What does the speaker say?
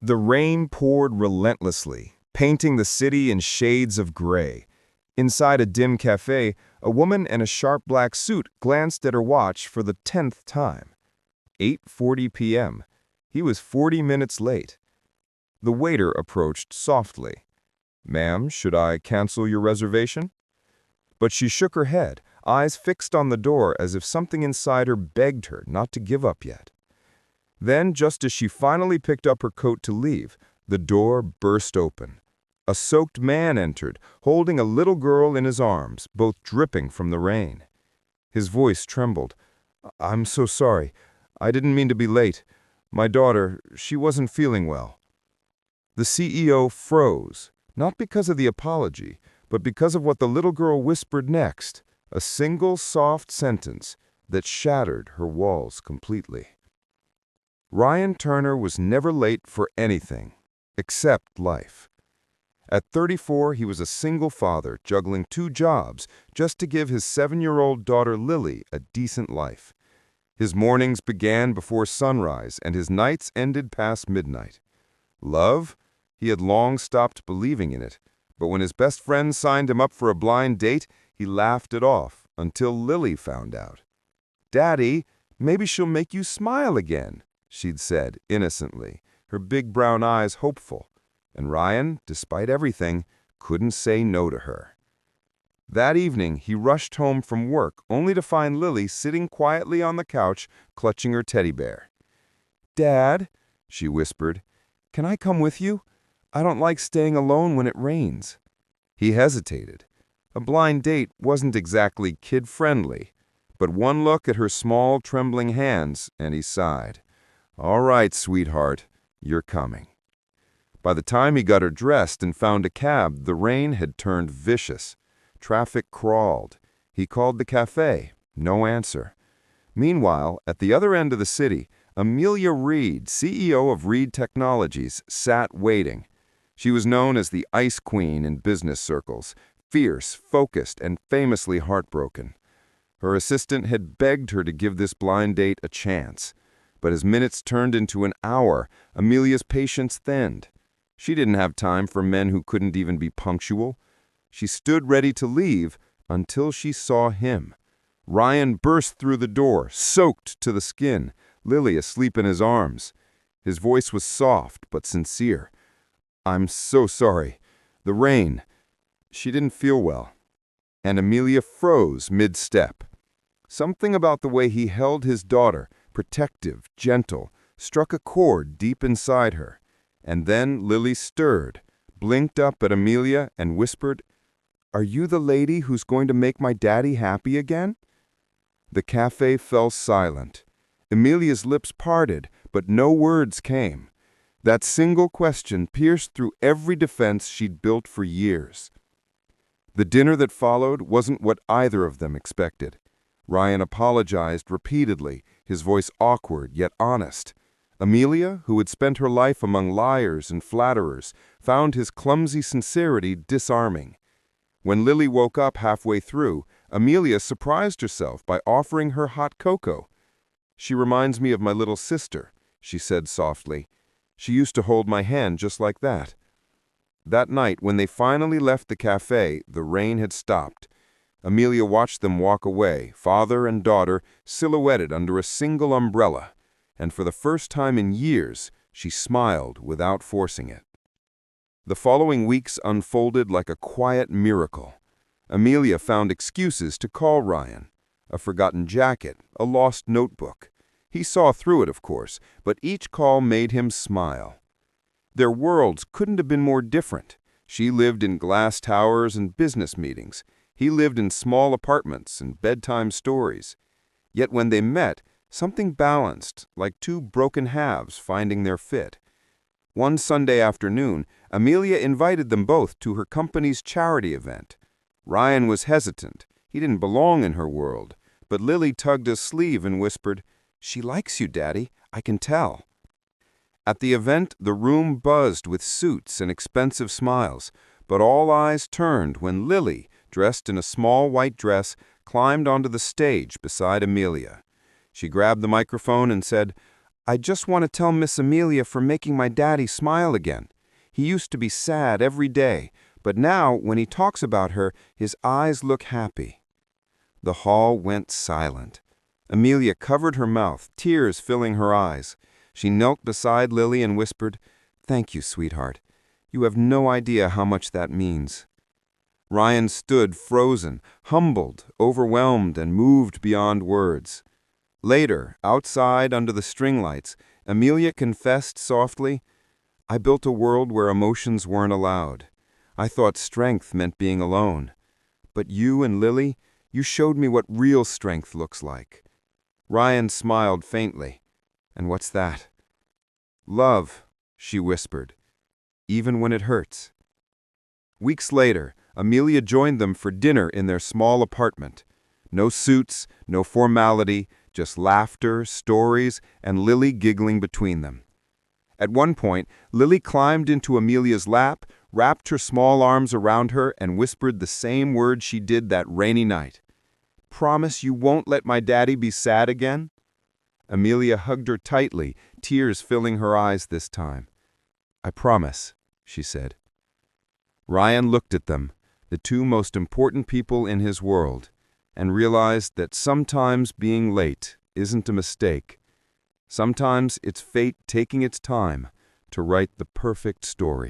The rain poured relentlessly, painting the city in shades of gray. Inside a dim cafe, a woman in a sharp black suit glanced at her watch for the 10th time. 8:40 p.m. He was 40 minutes late. The waiter approached softly. "Ma'am, should I cancel your reservation?" But she shook her head, eyes fixed on the door as if something inside her begged her not to give up yet. Then, just as she finally picked up her coat to leave, the door burst open. A soaked man entered, holding a little girl in his arms, both dripping from the rain. His voice trembled. "I'm so sorry. I didn't mean to be late. My daughter, she wasn't feeling well." The CEO froze, not because of the apology, but because of what the little girl whispered next, a single soft sentence that shattered her walls completely. Ryan Turner was never late for anything, except life. At 34, he was a single father juggling 2 jobs just to give his 7-year-old daughter Lily a decent life. His mornings began before sunrise and his nights ended past midnight. Love? He had long stopped believing in it, but when his best friend signed him up for a blind date, he laughed it off until Lily found out. "Daddy, maybe she'll make you smile again," she'd said innocently, her big brown eyes hopeful, and Ryan, despite everything, couldn't say no to her. That evening, he rushed home from work only to find Lily sitting quietly on the couch, clutching her teddy bear. "Dad," she whispered, "can I come with you? I don't like staying alone when it rains." He hesitated. A blind date wasn't exactly kid-friendly, but one look at her small, trembling hands, and he sighed. "All right, sweetheart, you're coming." By the time he got her dressed and found a cab, the rain had turned vicious. Traffic crawled. He called the cafe. No answer. Meanwhile, at the other end of the city, Amelia Reed, CEO of Reed Technologies, sat waiting. She was known as the Ice Queen in business circles, fierce, focused, and famously heartbroken. Her assistant had begged her to give this blind date a chance. But as minutes turned into an hour, Amelia's patience thinned. She didn't have time for men who couldn't even be punctual. She stood ready to leave until she saw him. Ryan burst through the door, soaked to the skin, Lily asleep in his arms. His voice was soft but sincere. "I'm so sorry. The rain." She didn't feel well. And Amelia froze mid-step. Something about the way he held his daughter, protective, gentle, struck a chord deep inside her. And then Lily stirred, blinked up at Amelia, and whispered, "Are you the lady who's going to make my daddy happy again?" The cafe fell silent. Amelia's lips parted, but no words came. That single question pierced through every defense she'd built for years. The dinner that followed wasn't what either of them expected. Ryan apologized repeatedly, his voice awkward yet honest. Amelia, who had spent her life among liars and flatterers, found his clumsy sincerity disarming. When Lily woke up halfway through, Amelia surprised herself by offering her hot cocoa. "She reminds me of my little sister," she said softly. "She used to hold my hand just like that." That night, when they finally left the cafe, the rain had stopped. Amelia watched them walk away, father and daughter silhouetted under a single umbrella, and for the first time in years, she smiled without forcing it. The following weeks unfolded like a quiet miracle. Amelia found excuses to call Ryan. A forgotten jacket, a lost notebook. He saw through it, of course, but each call made him smile. Their worlds couldn't have been more different. She lived in glass towers and business meetings. He lived in small apartments and bedtime stories. Yet when they met, something balanced, like 2 broken halves finding their fit. One Sunday afternoon, Amelia invited them both to her company's charity event. Ryan was hesitant. He didn't belong in her world. But Lily tugged his sleeve and whispered, "She likes you, Daddy. I can tell." At the event, the room buzzed with suits and expensive smiles, but all eyes turned when Lily, dressed in a small white dress, climbed onto the stage beside Amelia. She grabbed the microphone and said, I just want to tell Miss Amelia for making my daddy smile again. He used to be sad every day, but now, when he talks about her, his eyes look happy." The hall went silent. Amelia covered her mouth, tears filling her eyes. She knelt beside Lily and whispered, "Thank you, sweetheart. You have no idea how much that means." Ryan stood frozen, humbled, overwhelmed, and moved beyond words. Later, outside under the string lights, Amelia confessed softly, "I built a world where emotions weren't allowed. I thought strength meant being alone. But you and Lily, you showed me what real strength looks like." Ryan smiled faintly. "And what's that?" "Love," she whispered, "even when it hurts." Weeks later, Amelia joined them for dinner in their small apartment. No suits, no formality, just laughter, stories, and Lily giggling between them. At one point, Lily climbed into Amelia's lap, wrapped her small arms around her, and whispered the same words she did that rainy night. "Promise you won't let my daddy be sad again?" Amelia hugged her tightly, tears filling her eyes this time. "I promise," she said. Ryan looked at them, the two most important people in his world, and realized that sometimes being late isn't a mistake. Sometimes it's fate taking its time to write the perfect story.